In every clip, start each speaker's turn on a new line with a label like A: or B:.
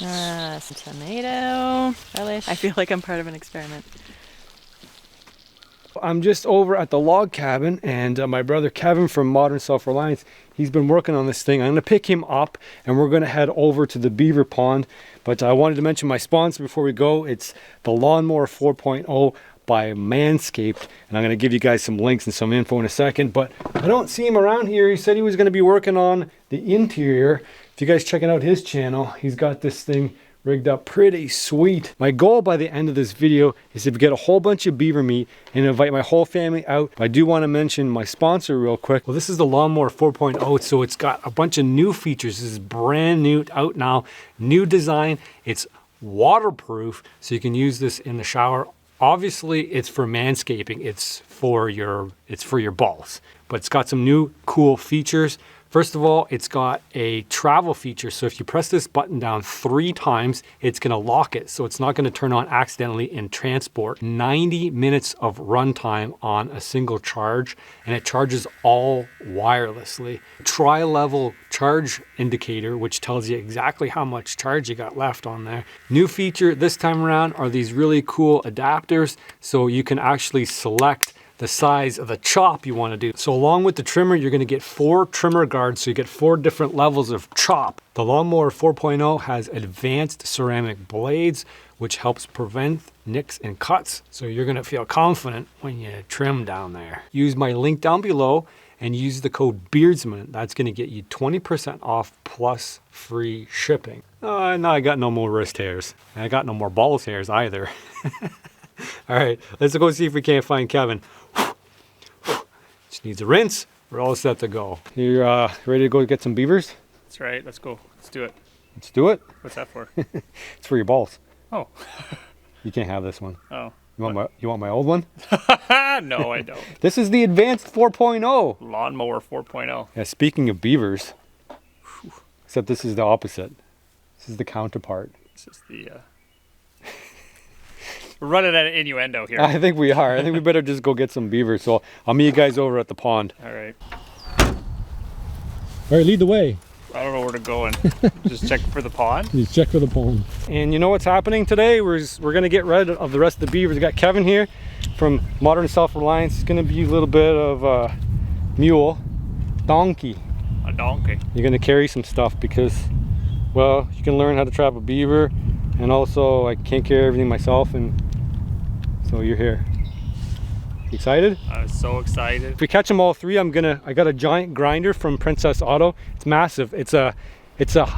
A: Some tomato relish. I feel like I'm part of an experiment.
B: I'm just over at the log cabin, and my brother Kevin from Modern Self-Reliance, he's been working on this thing. I'm going to pick him up and we're going to head over to the beaver pond. But I wanted to mention my sponsor before we go. It's the Lawnmower 4.0 by Manscaped, and I'm going to give you guys some links and some info in a second. But I don't see him around here. He said he was going to be working on the interior. If you guys checking out his channel, he's got this thing rigged up pretty sweet. My goal by the end of this video is to get a whole bunch of beaver meat and invite my whole family out. I do want to mention my sponsor real quick. Well, this is the Lawnmower 4.0, so it's got a bunch of new features. This is brand new, out now, new design. It's waterproof, so you can use this in the shower. Obviously, it's for manscaping. It's for your balls, but it's got some new cool features. First of all, it's got a travel feature. So if you press this button down 3 times, it's gonna lock it. So it's not gonna turn on accidentally in transport. 90 minutes of runtime on a single charge, and it charges all wirelessly. Tri-level charge indicator, which tells you exactly how much charge you got left on there. New feature this time around are these really cool adapters. So you can actually select the size of the chop you want to do. So along with the trimmer, you're going to get 4 trimmer guards, so you get 4 different levels of chop. The Lawnmower 4.0 has advanced ceramic blades, which helps prevent nicks and cuts. So you're going to feel confident when you trim down there. Use my link down below and use the code Beardsman. That's going to get you 20% off plus free shipping. Now I got no more wrist hairs. I got no more balls hairs either. All right, let's go see if we can't find Kevin. Just needs a rinse. We're all set to go. You're ready to go get some beavers?
C: That's right. Let's go. Let's do it.
B: Let's do it.
C: What's that for?
B: It's for your balls.
C: Oh.
B: You can't have this one.
C: Oh.
B: You want my old one?
C: No, I don't.
B: This is the advanced 4.0.
C: Lawnmower 4.0.
B: Yeah, speaking of beavers, except this is the opposite. This is the counterpart.
C: This is the... We're running at an innuendo here.
B: I think we are. I think we better just go get some beavers. So I'll meet you guys over at the pond.
C: All right.
B: All right, lead the way.
C: I don't know where to go and just check for the pond.
B: Just check for the pond. And you know what's happening today? We're going to get rid of the rest of the beavers. We got Kevin here from Modern Self-Reliance. It's going to be a little bit of mule, donkey.
C: A donkey.
B: You're going to carry some stuff because, well, you can learn how to trap a beaver. And also, I can't carry everything myself, and so you're here. You excited?
C: I'm so excited.
B: If we catch them all 3, I got a giant grinder from Princess Auto. It's massive. It's a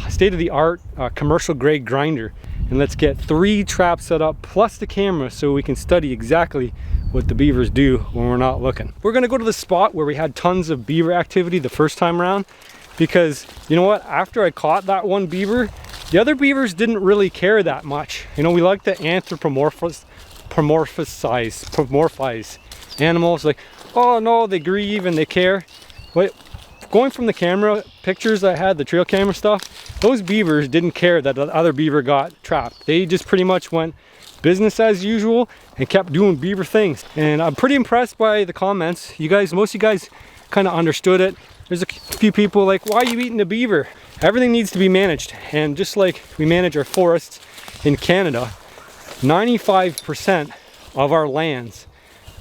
B: state-of-the-art commercial grade grinder. And let's get 3 traps set up plus the camera so we can study exactly what the beavers do when we're not looking. We're gonna go to the spot where we had tons of beaver activity the first time around, because you know what? After I caught that one beaver, the other beavers didn't really care that much. You know, we like to anthropomorphize animals. Like, oh no, they grieve and they care. But going from the camera pictures I had, the trail camera stuff, those beavers didn't care that the other beaver got trapped. They just pretty much went business as usual and kept doing beaver things. And I'm pretty impressed by the comments. Most of you guys kind of understood it. There's a few people like, why are you eating a beaver? Everything needs to be managed. And just like we manage our forests in Canada, 95% of our lands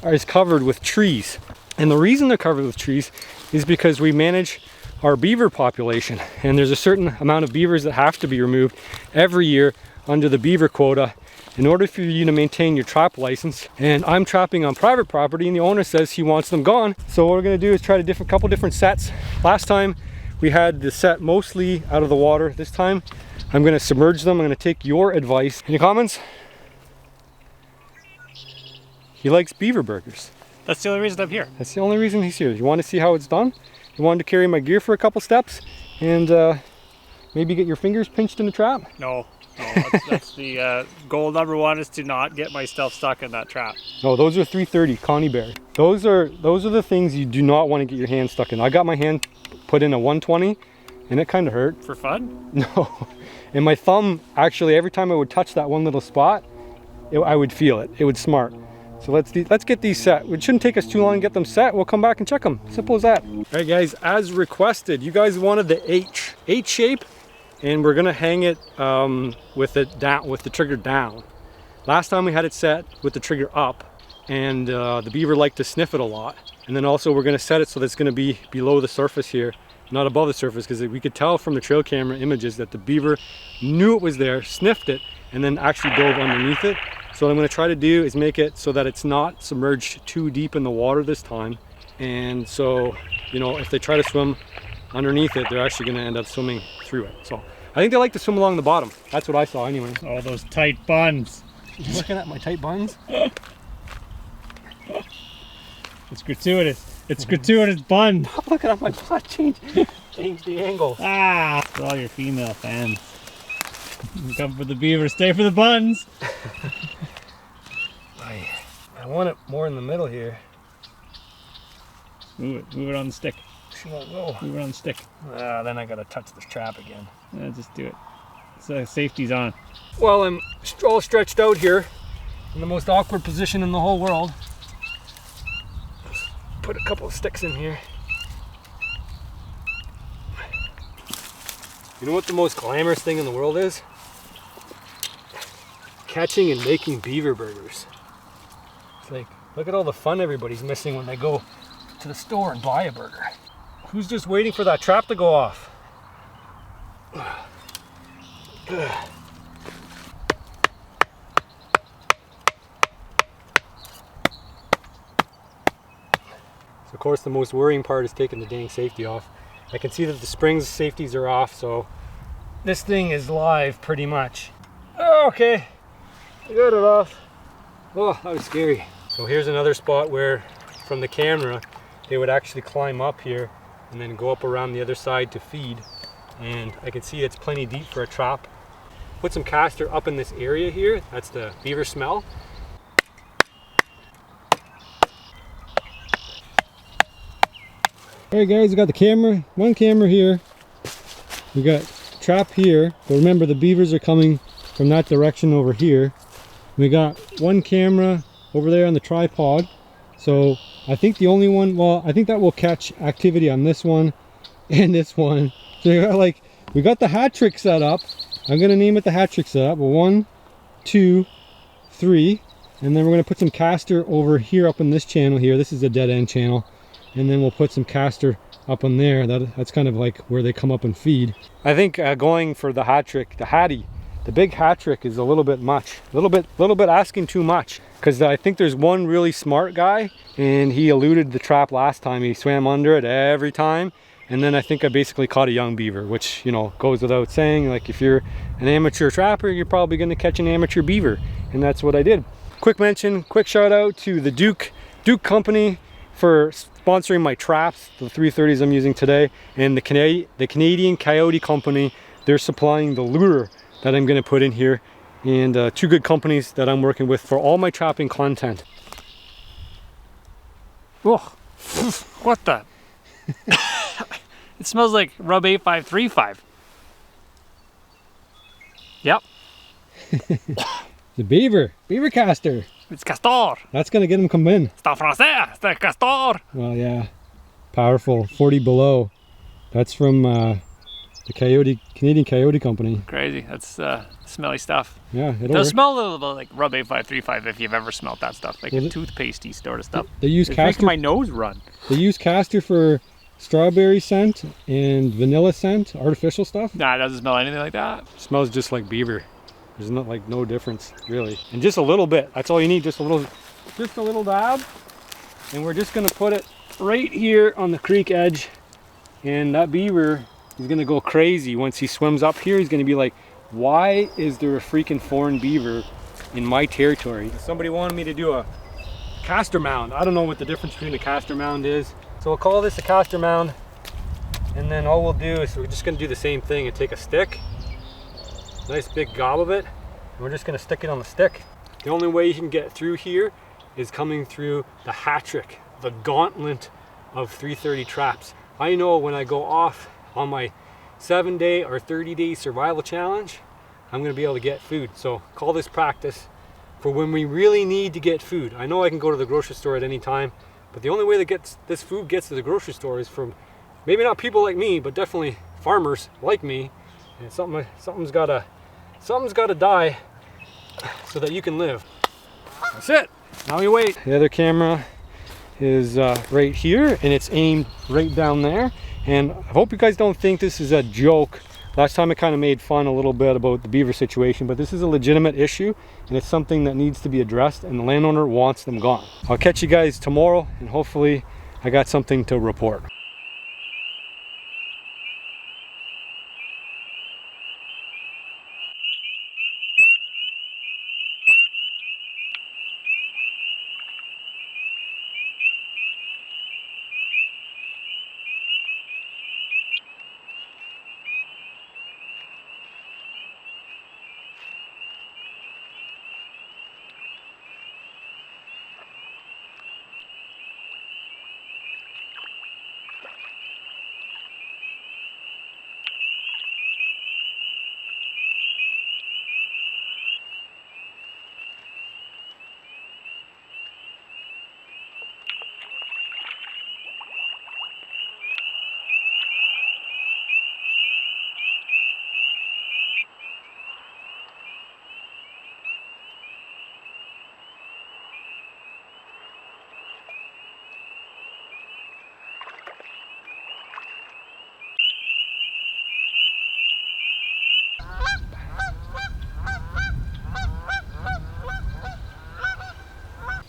B: is covered with trees. And the reason they're covered with trees is because we manage our beaver population. And there's a certain amount of beavers that have to be removed every year under the beaver quota in order for you to maintain your trap license. And I'm trapping on private property and the owner says he wants them gone. So what we're gonna do is try a couple different sets. Last time we had the set mostly out of the water. This time I'm gonna submerge them. I'm gonna take your advice. Any comments? He likes beaver burgers.
C: That's the only reason I'm here.
B: That's the only reason he's here. You want to see how it's done? You wanted to carry my gear for a couple steps and maybe get your fingers pinched in the trap?
C: No, that's the goal number 1 is to not get myself stuck in that trap.
B: No, those are 330 Connie Bear. Those are the things you do not want to get your hand stuck in. I got my hand put in a 120 and it kind of hurt.
C: For fun?
B: No. And my thumb, actually, every time I would touch that one little spot, I would feel it. It would smart. So let's get these set. It shouldn't take us too long to get them set. We'll come back and check them. Simple as that. All right, guys, as requested, you guys wanted the H shape. and we're gonna hang it with the trigger down. Last time we had it set with the trigger up, and the beaver liked to sniff it a lot. And then also we're gonna set it so that it's gonna be below the surface here, not above the surface, because we could tell from the trail camera images that the beaver knew it was there, sniffed it, and then actually dove underneath it. So what I'm gonna try to do is make it so that it's not submerged too deep in the water this time. And so, you know, if they try to swim underneath it, they're actually gonna end up swimming through it. So I think they like to swim along the bottom. That's what I saw anyway.
C: Oh, those tight buns.
B: You looking at my tight buns?
C: It's gratuitous. It's gratuitous bun.
B: Stop looking at my butt. Change the angle.
C: Ah, for all your female fans. Come for the beaver, stay for the buns.
B: I want it more in the middle here.
C: Move it on the stick.
B: She won't go.
C: Move it on the stick.
B: Then I gotta touch this trap again.
C: Just do it. So safety's on.
B: Well, I'm all stretched out here in the most awkward position in the whole world. Put a couple of sticks in here. You know what the most glamorous thing in the world is? Catching and making beaver burgers. It's like, look at all the fun everybody's missing when they go to the store and buy a burger. Who's just waiting for that trap to go off? So of course the most worrying part is taking the dang safety off. I can see that the springs safeties are off, so this thing is live pretty much. Oh, okay, I got it off. Oh, that was scary. So here's another spot where from the camera they would actually climb up here and then go up around the other side to feed. And I can see it's plenty deep for a trap. Put some castor up in this area here. That's the beaver smell. Alright guys, we got the camera, one camera here. We got trap here, but remember the beavers are coming from that direction over here. We got one camera over there on the tripod. So I think the only one, well, I think that will catch activity on this one and this one. So we got the hat trick set up. I'm gonna name it the hat trick setup. 1, 2, 3, and then we're gonna put some castor over here up in this channel here. This is a dead end channel, and then we'll put some castor up on there. That's kind of like where they come up and feed. I think going for the hat trick, the big hat trick is a little bit much, a little bit asking too much, because I think there's one really smart guy, and he eluded the trap last time. He swam under it every time. And then I think I basically caught a young beaver, which, you know, goes without saying. Like, if you're an amateur trapper, you're probably going to catch an amateur beaver. And that's what I did. Quick mention, quick shout out to the Duke Company for sponsoring my traps, the 330s I'm using today. And the Canadian Coyote Company, they're supplying the lure that I'm going to put in here. And two good companies that I'm working with for all my trapping content.
C: Oh, what the? It smells like Rub 8535. Yep.
B: The beaver castor.
C: It's castor.
B: That's gonna get him come in.
C: C'est en français, c'est castor.
B: Well, yeah, powerful, 40 below. That's from the Canadian Coyote Company.
C: Crazy. That's smelly stuff.
B: Yeah,
C: it'll smell a little bit like Rub 8535 if you've ever smelled that stuff, like a toothpastey sort of stuff.
B: They use castor.
C: It's making my nose run.
B: They use castor for strawberry scent and vanilla scent, artificial stuff.
C: Nah, it doesn't smell anything like that.
B: It smells just like beaver. There's no difference really. And just a little bit. That's all you need. Just a little dab. And we're just gonna put it right here on the creek edge. And that beaver is gonna go crazy once he swims up here. He's gonna be like, why is there a freaking foreign beaver in my territory? Somebody wanted me to do a castor mound. I don't know what the difference between a castor mound is. So we'll call this a castor mound, and then all we'll do is we're just going to do the same thing and take a stick, nice big gob of it, and we're just going to stick it on the stick. The only way you can get through here is coming through the hat trick, the gauntlet of 330 traps. I know when I go off on my 7-day or 30-day survival challenge, I'm going to be able to get food. So call this practice for when we really need to get food. I know I can go to the grocery store at any time, but the only way that this food gets to the grocery store is from maybe not people like me, but definitely farmers like me And something's gotta die so that you can live. That's it. Now we wait. The other camera is right here, and it's aimed right down there. And I hope you guys don't think this is a joke. Last time I kind of made fun a little bit about the beaver situation, but this is a legitimate issue, and it's something that needs to be addressed, and the landowner wants them gone. I'll catch you guys tomorrow, and hopefully I got something to report.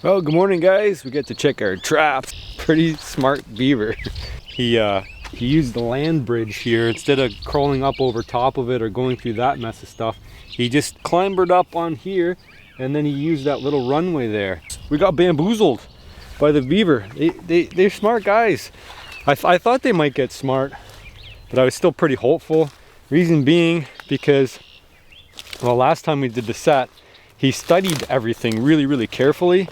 B: Well, good morning, guys. We get to check our traps. Pretty smart beaver. He used the land bridge here. Instead of crawling up over top of it or going through that mess of stuff, he just clambered up on here, and then he used that little runway there. We got bamboozled by the beaver. They're smart guys. I thought they might get smart, but I was still pretty hopeful. Reason being because, well, last time we did the set, he studied everything really carefully,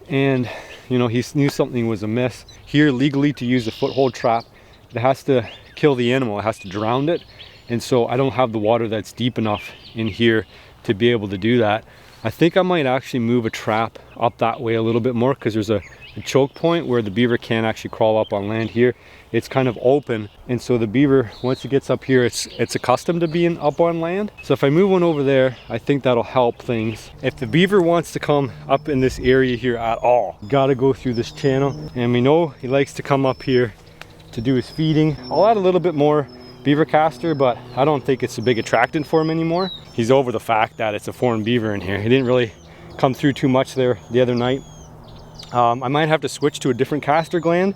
B: and you know, he knew something was amiss. Here, legally, to use a foothold trap, it has to kill the animal, it has to drown it, and so I don't have the water that's deep enough in here to be able to do that. I think I might actually move a trap up that way a little bit more, because there's a choke point where the beaver can't actually crawl up on land. Here it's kind of open, and so the beaver, once it gets up here, it's accustomed to being up on land. So if I move one over there, I think that'll help things. If the beaver wants to come up in this area here at all, gotta go through this channel, and we know he likes to come up here to do his feeding. I'll add a little bit more beaver castor, but I don't think it's a big attractant for him anymore. He's over the fact that it's a foreign beaver in here. He didn't really come through too much there the other night. I might have to switch to a different castor gland,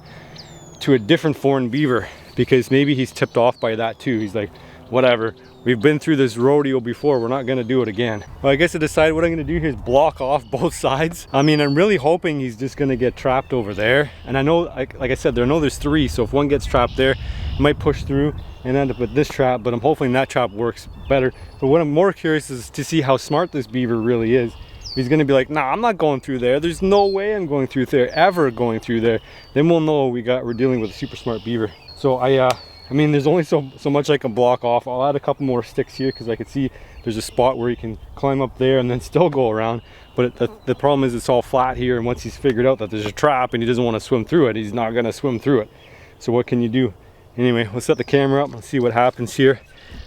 B: to a different foreign beaver, because maybe he's tipped off by that too. He's like, whatever, we've been through this rodeo before, we're not gonna do it again. Well, I guess I decided what I'm gonna do here is block off both sides. I mean, I'm really hoping he's just gonna get trapped over there. And I know, like I said, I know there's three, so if one gets trapped there, I might push through and end up with this trap, but I'm hoping that trap works better. But what I'm more curious is to see how smart this beaver really is. He's gonna be like, nah, I'm not going through there. There's no way I'm going through there, ever going through there. Then we'll know we're dealing with a super smart beaver. So I mean, there's only so much I can block off. I'll add a couple more sticks here, because I can see there's a spot where he can climb up there and then still go around. But the problem is it's all flat here, and once he's figured out that there's a trap and he doesn't want to swim through it, he's not gonna swim through it. So what can you do? Anyway, we'll set the camera up and see what happens here.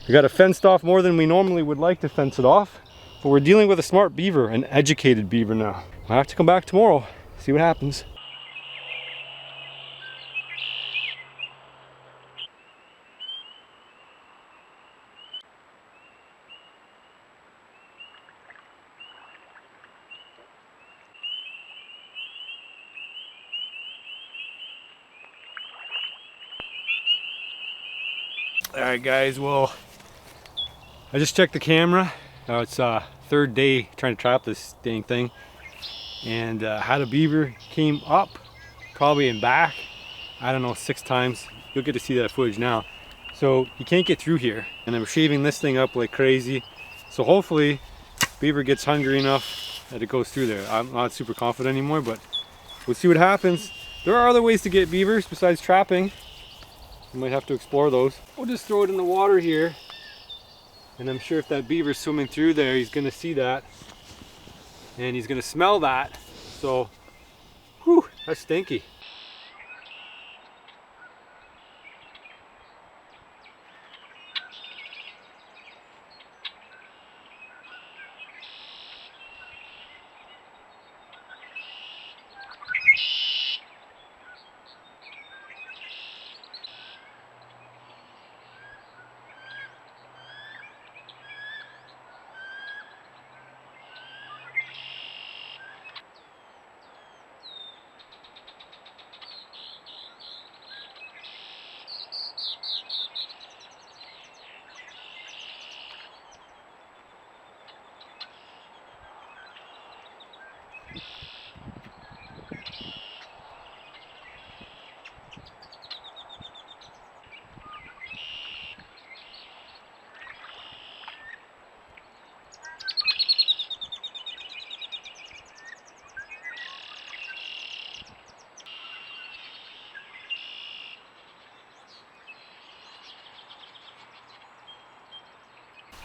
B: We got it fenced off more than we normally would like to fence it off. But we're dealing with a smart beaver, an educated beaver now. I'll have to come back tomorrow, see what happens. All right, guys, well, I just checked the camera. It's third day trying to trap this dang thing, and had a beaver, came up probably and back, I don't know, 6 times. You'll get to see that footage now. So he can't get through here, and I'm shaving this thing up like crazy. So hopefully beaver gets hungry enough that it goes through there. I'm not super confident anymore, but we'll see what happens. There are other ways to get beavers besides trapping. We might have to explore those. We'll just throw it in the water here, and I'm sure if that beaver's swimming through there, he's gonna see that, and he's gonna smell that. So, whew, that's stinky.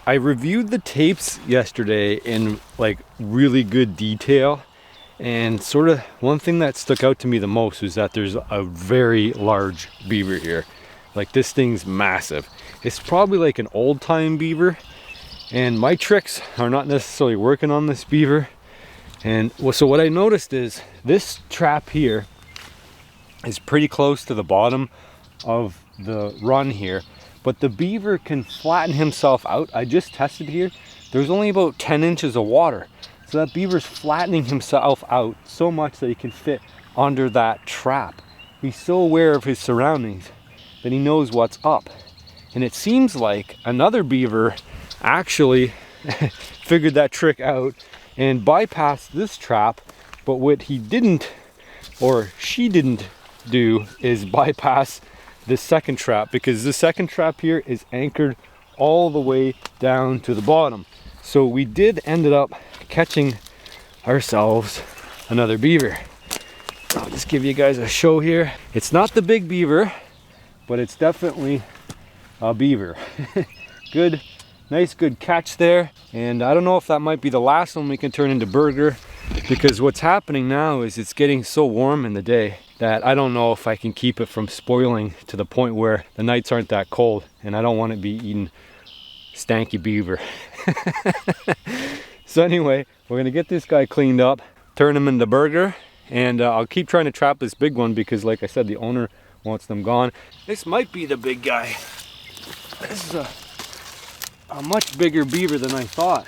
B: I reviewed the tapes yesterday in like really good detail, and sort of one thing that stuck out to me the most was that there's a very large beaver here. Like, this thing's massive. It's probably like an old-time beaver, and my tricks are not necessarily working on this beaver. And so what I noticed is this trap here is pretty close to the bottom of the run here, but the beaver can flatten himself out. I just tested here. There's only about 10 inches of water. So that beaver's flattening himself out so much that he can fit under that trap. He's so aware of his surroundings that he knows what's up. And it seems like another beaver actually figured that trick out and bypassed this trap. But what he didn't, or she didn't do, is bypass this second trap, because the second trap here is anchored all the way down to the bottom. So we did ended up catching ourselves another beaver. I'll just give you guys a show here. It's not the big beaver, but it's definitely a beaver. Good, nice, good catch there. And I don't know if that might be the last one we can turn into burger, because what's happening now is it's getting so warm in the day that I don't know if I can keep it from spoiling to the point where the nights aren't that cold, and I don't want to be eating stanky beaver. So anyway, we're gonna get this guy cleaned up, turn him into burger, and I'll keep trying to trap this big one because, like I said, the owner wants them gone. This might be the big guy. This is a much bigger beaver than I thought.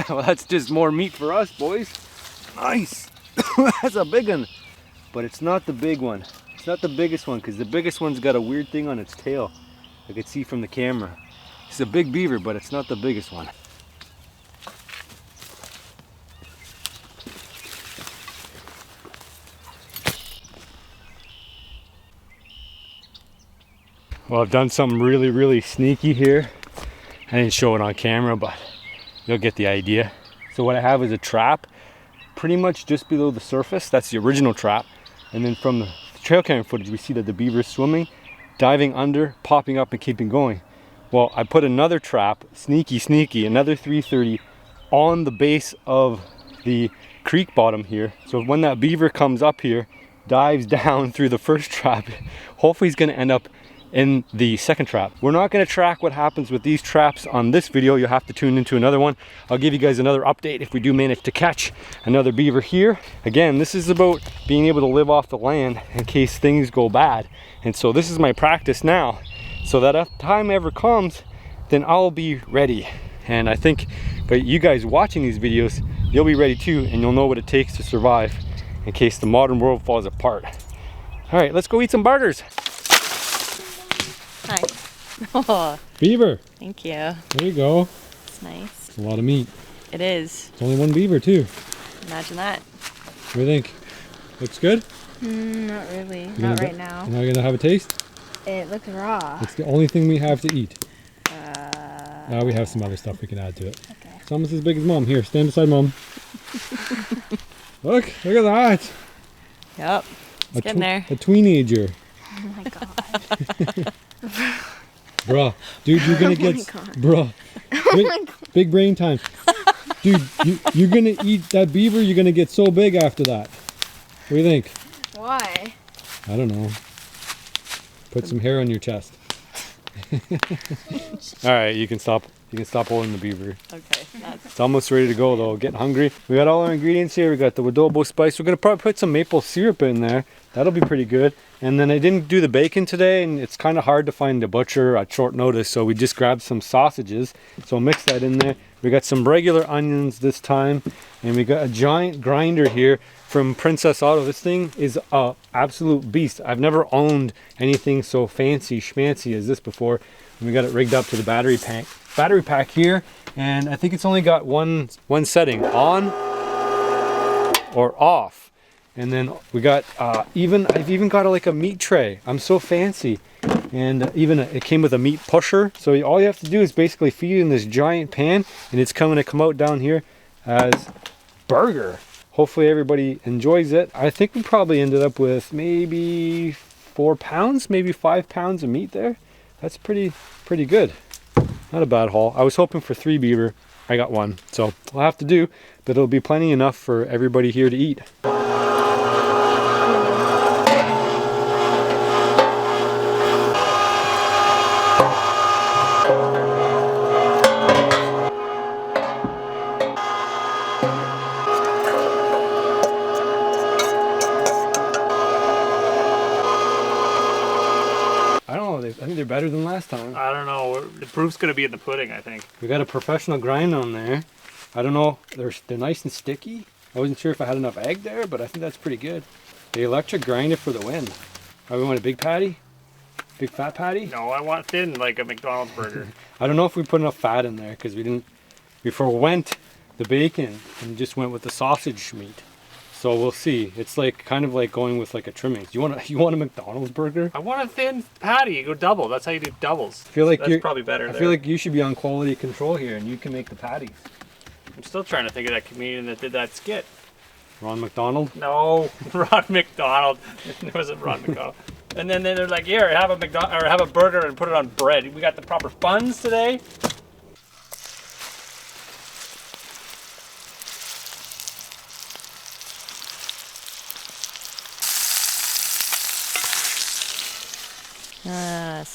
B: Well, that's just more meat for us, boys. Nice. That's a big one, but it's not the big one. It's not the biggest one, because the biggest one's got a weird thing on its tail. I could see from the camera. It's a big beaver, but it's not the biggest one. Well, I've done something really sneaky here. I didn't show it on camera, but you'll get the idea. So what I have is a trap pretty much just below the surface. That's the original trap. And then from the trail cam footage, we see that the beaver is swimming, diving under, popping up, and keeping going. Well, I put another trap, sneaky, another 330 on the base of the creek bottom here. So when that beaver comes up here, dives down through the first trap, hopefully he's gonna end up in the second trap. We're not going to track what happens with these traps on this video. You'll have to tune into another one. I'll give you guys another update if we do manage to catch another beaver here. Again, this is about being able to live off the land in case things go bad. And so this is my practice now, so that if time ever comes, then I'll be ready. And I think by you guys watching these videos, you'll be ready too, and you'll know what it takes to survive in case the modern world falls apart. All right, let's go eat some burgers.
A: Hi. Oh,
C: Beaver.
A: thank you.
C: There you go.
A: It's nice.
C: It's a lot of meat.
A: It is.
C: It's only one beaver too.
A: Imagine that.
C: What do you think? Looks good?
D: Not really. Not right now.
C: Am I gonna have a taste?
D: It looks raw.
C: It's the only thing we have to eat. Now we have some other stuff we can add to it.
D: Okay.
C: It's almost as big as Mom. Here, stand beside Mom. Look at that.
A: Yep. It's getting there.
C: A teenager.
D: Oh my god.
C: Bruh, dude, you're gonna get, bruh, big brain time. Dude, you're gonna eat that beaver, you're gonna get so big after that. What do you think?
D: Why?
C: I don't know. Put some hair on your chest.
B: All right, you can stop You can stop holding the beaver.
A: Okay, that's
B: It's almost ready to go though. Getting hungry. We got all our ingredients here. We got the adobo spice. We're gonna probably put some maple syrup in there. That'll be pretty good. And then I didn't do the bacon today, and it's kind of hard to find a butcher at short notice, so we just grabbed some sausages. So I'll mix that in there. We got some regular onions this time, and we got a giant grinder here from Princess Auto. This thing is a absolute beast. I've never owned anything so fancy schmancy as this before. And we got it rigged up to the battery pack here, and I think it's only got one setting, on or off. And then we got I've even got like a meat tray. I'm so fancy. And it came with a meat pusher. So all you have to do is basically feed it in this giant pan, and it's going to come out down here as burger. Hopefully everybody enjoys it. I think we probably ended up with maybe 4 pounds, maybe 5 pounds of meat there. That's pretty good. Not a bad haul. I was hoping for 3 beaver. I got 1. So we'll have to do, but it'll be plenty enough for everybody here to eat. I think they're better than last time.
E: I don't know. The proof's gonna be in the pudding, I think.
B: We got a professional grind on there. I don't know. They're nice and sticky. I wasn't sure if I had enough egg there, but I think that's pretty good. The electric grinder for the win. Oh, we want a big patty? Big fat patty?
E: No, I want thin like a McDonald's burger.
B: I don't know if we put enough fat in there because we forwent the bacon and just went with the sausage meat. So we'll see. It's like kind of like going with like a trimming. You want a McDonald's burger?
E: I want a thin patty. You go double. That's how you do doubles.
B: I feel like
E: that's probably better.
B: I feel like you should be on quality control here, and you can make the patties.
E: I'm still trying to think of that comedian that did that skit.
B: Ron McDonald?
E: No, Ron McDonald. It wasn't Ron McDonald. And then they're like, "Here, have a burger and put it on bread." We got the proper funds today.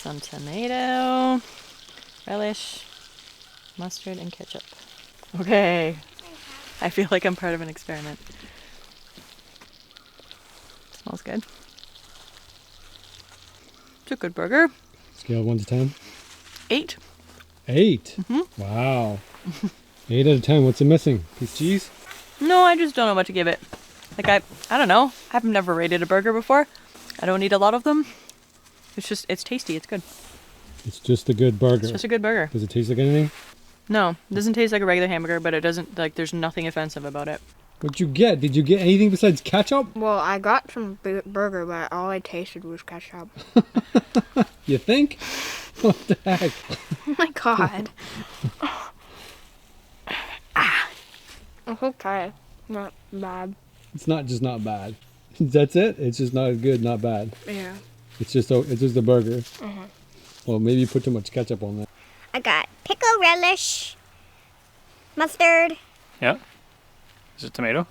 A: some tomato, relish, mustard, and ketchup. Okay. I feel like I'm part of an experiment. Smells good. It's a good burger.
C: Scale 1 to 10?
A: 8.
C: 8?
A: Mm-hmm.
C: Wow. 8 out of 10. What's it missing? Piece of cheese?
A: No, I just don't know what to give it. Like, I don't know. I've never rated a burger before. I don't eat a lot of them. It's tasty. It's good.
C: It's just a good burger.
A: It's just a good burger.
C: Does it taste like anything?
A: No, it doesn't taste like a regular hamburger, but it doesn't, like, there's nothing offensive about it.
C: What'd you get? Did you get anything besides ketchup?
D: Well, I got some burger, but all I tasted was ketchup.
C: You think? What the heck?
D: Oh my god. It's okay. Not bad.
C: It's not just not bad. That's it? It's just not good, not bad.
D: Yeah.
C: It's just a burger. Well, maybe you put too much ketchup on that.
F: I got pickle relish, mustard,
E: Yeah. Is it tomato?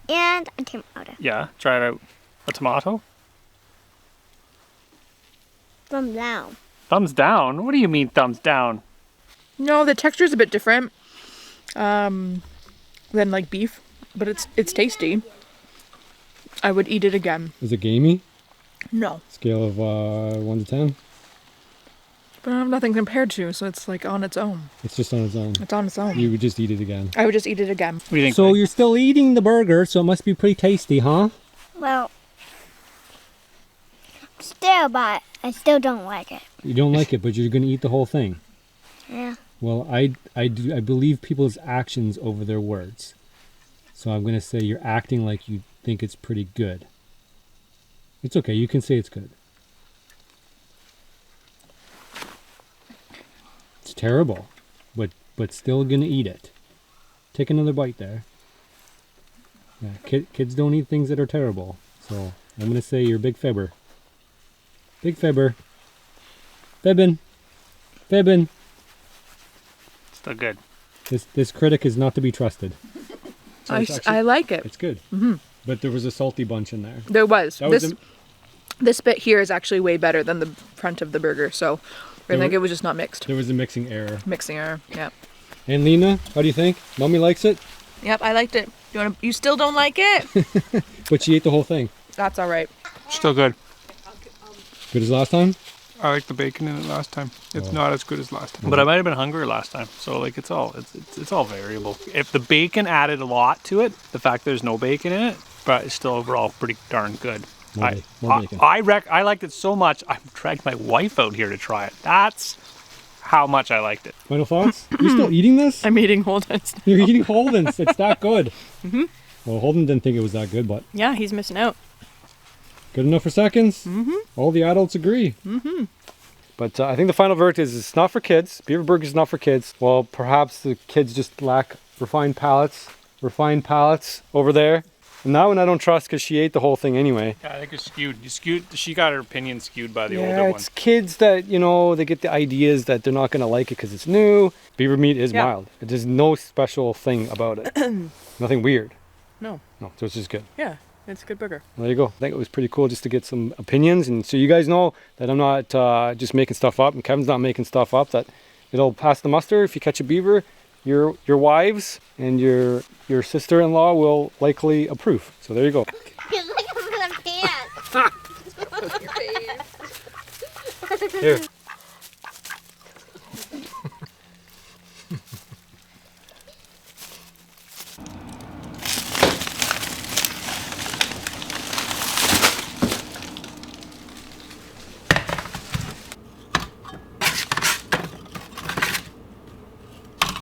F: and a tomato.
E: Yeah. Try it out. A tomato?
F: Thumbs down.
E: Thumbs down? What do you mean thumbs down?
G: No, the texture is a bit different than like beef, but it's tasty. I would eat it again.
C: Is it gamey?
G: No,
C: Scale of 1 to 10?
G: but I have nothing compared to, so it's like on its own.
C: It's just on its own.
G: It's on its own.
C: You would just eat it again.
G: I would just eat it again.
E: What do you think?
C: So
E: Mike?
C: you're still eating the burger, so it must be pretty tasty, huh?
F: Well, still, but I still don't like it.
C: You don't like it, but you're going to eat the whole thing.
F: Yeah.
C: Well, I believe people's actions over their words. So I'm going to say you're acting like you think it's pretty good. It's okay. You can say it's good. It's terrible, but still going to eat it. Take another bite there. Yeah, kids don't eat things that are terrible. So I'm going to say you're a big fibber. Big fibber. Fibbin'. Fibbin'.
E: Still good.
C: This critic is not to be trusted. So it's actually-
G: I like it.
C: It's good. Mm-hmm. But there was a salty bunch in there.
G: There was.
C: That was
G: This bit here is actually way better than the front of the burger, so I think it was just not mixed.
C: There was a mixing error.
G: Mixing error. Yep.
C: And Lena, how do you think? Mommy likes it,
G: Yep, I liked it. You still don't like it?
C: but she ate the whole thing.
G: That's all right.
E: Still good.
C: Good as last time?
H: I like the bacon in it last time. It's not as good as last time.
E: But I might have been hungrier last time, so like it's all variable. If the bacon added a lot to it, the fact there's no bacon in it, but it's still overall pretty darn good.
C: More bacon.
E: I liked it so much. I dragged my wife out here to try it. That's how much I liked it.
C: Final thoughts? You still eating this?
A: I'm eating Holden's.
C: You're eating Holden's. It's that good. Well, Holden didn't think it was that good, but
A: Yeah, he's missing out.
C: good enough for seconds. All the adults agree.
B: But I think the final verdict is it's not for kids. Beaver burger is not for kids. Well, perhaps the kids just lack refined palates over there. And that one I don't trust because she ate the whole thing anyway.
E: Yeah, I think it's skewed. She got her opinion skewed by the older
B: Yeah,
E: one.
B: it's kids that, they get the ideas that they're not going to like it because it's new. Beaver meat is
A: Yeah.
B: mild. There's no special thing about it. Nothing weird.
A: No.
B: No, so it's just good.
A: Yeah, it's a good burger.
B: There you go. I think it was pretty cool just to get some opinions. And so you guys know that I'm not just making stuff up, and Kevin's not making stuff up, that it'll pass the muster. If you catch a beaver, your wives and your sister-in-law will likely approve. So there you go.
F: Look at my pants.
B: Here,